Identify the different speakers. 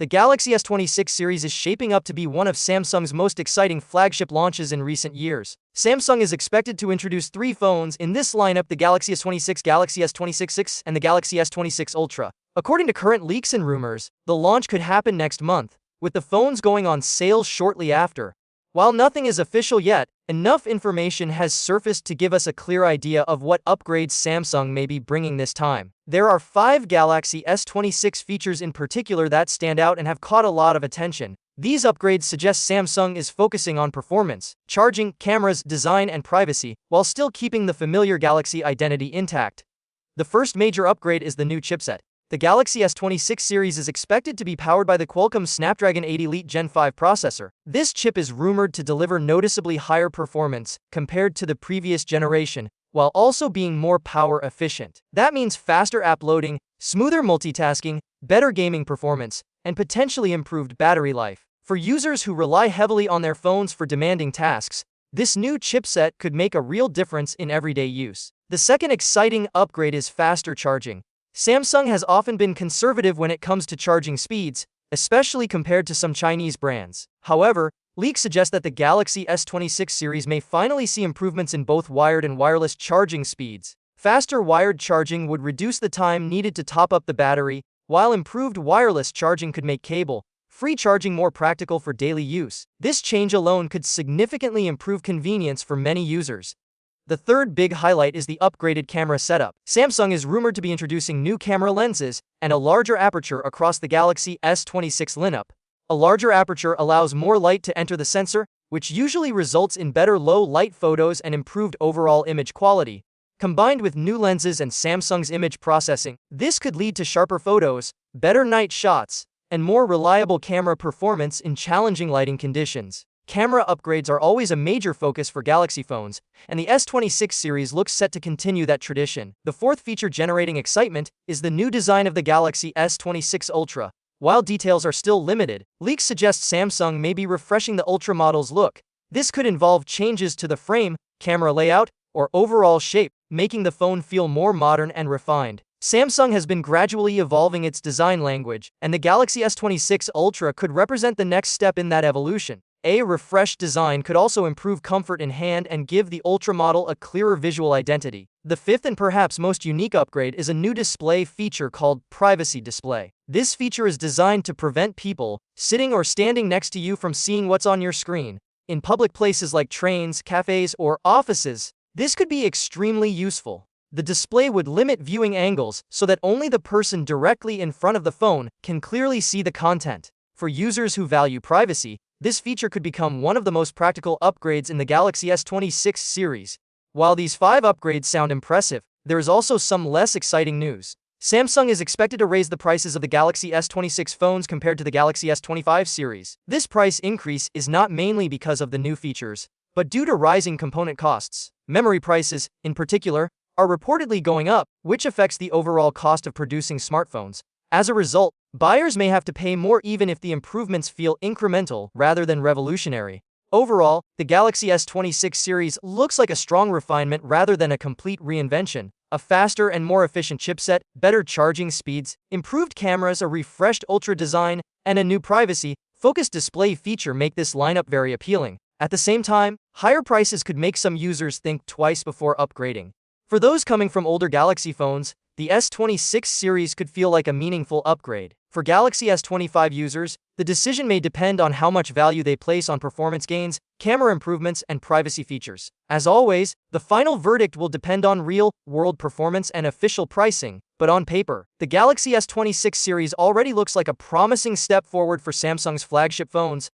Speaker 1: The Galaxy S26 series is shaping up to be one of Samsung's most exciting flagship launches in recent years. Samsung is expected to introduce three phones in this lineup: the Galaxy S26, Galaxy S26, and the Galaxy S26 Ultra. According to current leaks and rumors, the launch could happen next month, with the phones going on sale shortly after. While nothing is official yet, enough information has surfaced to give us a clear idea of what upgrades Samsung may be bringing this time. There are 5 Galaxy S26 features in particular that stand out and have caught a lot of attention. These upgrades suggest Samsung is focusing on performance, charging, cameras, design, and privacy, while still keeping the familiar Galaxy identity intact. The first major upgrade is the new chipset. The Galaxy S26 series is expected to be powered by the Qualcomm Snapdragon 8 Elite Gen 5 processor. This chip is rumored to deliver noticeably higher performance compared to the previous generation, while also being more power efficient. That means faster app loading, smoother multitasking, better gaming performance, and potentially improved battery life. For users who rely heavily on their phones for demanding tasks, this new chipset could make a real difference in everyday use. The second exciting upgrade is faster charging. Samsung has often been conservative when it comes to charging speeds, especially compared to some Chinese brands. However, leaks suggest that the Galaxy S26 series may finally see improvements in both wired and wireless charging speeds. Faster wired charging would reduce the time needed to top up the battery, while improved wireless charging could make cable-free charging more practical for daily use. This change alone could significantly improve convenience for many users. The third big highlight is the upgraded camera setup. Samsung is rumored to be introducing new camera lenses and a larger aperture across the Galaxy S26 lineup. A larger aperture allows more light to enter the sensor, which usually results in better low-light photos and improved overall image quality. Combined with new lenses and Samsung's image processing, this could lead to sharper photos, better night shots, and more reliable camera performance in challenging lighting conditions. Camera upgrades are always a major focus for Galaxy phones, and the S26 series looks set to continue that tradition. The fourth feature generating excitement is the new design of the Galaxy S26 Ultra. While details are still limited, leaks suggest Samsung may be refreshing the Ultra model's look. This could involve changes to the frame, camera layout, or overall shape, making the phone feel more modern and refined. Samsung has been gradually evolving its design language, and the Galaxy S26 Ultra could represent the next step in that evolution. A refreshed design could also improve comfort in hand and give the Ultra model a clearer visual identity. The fifth and perhaps most unique upgrade is a new display feature called Privacy Display. This feature is designed to prevent people sitting or standing next to you from seeing what's on your screen. In public places like trains, cafes, or offices, this could be extremely useful. The display would limit viewing angles so that only the person directly in front of the phone can clearly see the content. For users who value privacy, this feature could become one of the most practical upgrades in the Galaxy S26 series. While these 5 upgrades sound impressive, there is also some less exciting news. Samsung is expected to raise the prices of the Galaxy S26 phones compared to the Galaxy S25 series. This price increase is not mainly because of the new features, but due to rising component costs. Memory prices, in particular, are reportedly going up, which affects the overall cost of producing smartphones. As a result, buyers may have to pay more even if the improvements feel incremental rather than revolutionary. Overall, the Galaxy S26 series looks like a strong refinement rather than a complete reinvention. A faster and more efficient chipset, better charging speeds, improved cameras, a refreshed Ultra design, and a new privacy-focused display feature make this lineup very appealing. At the same time, higher prices could make some users think twice before upgrading. For those coming from older Galaxy phones, the S26 series could feel like a meaningful upgrade. For Galaxy S25 users, the decision may depend on how much value they place on performance gains, camera improvements, and privacy features. As always, the final verdict will depend on real-world performance and official pricing, but on paper, the Galaxy S26 series already looks like a promising step forward for Samsung's flagship phones.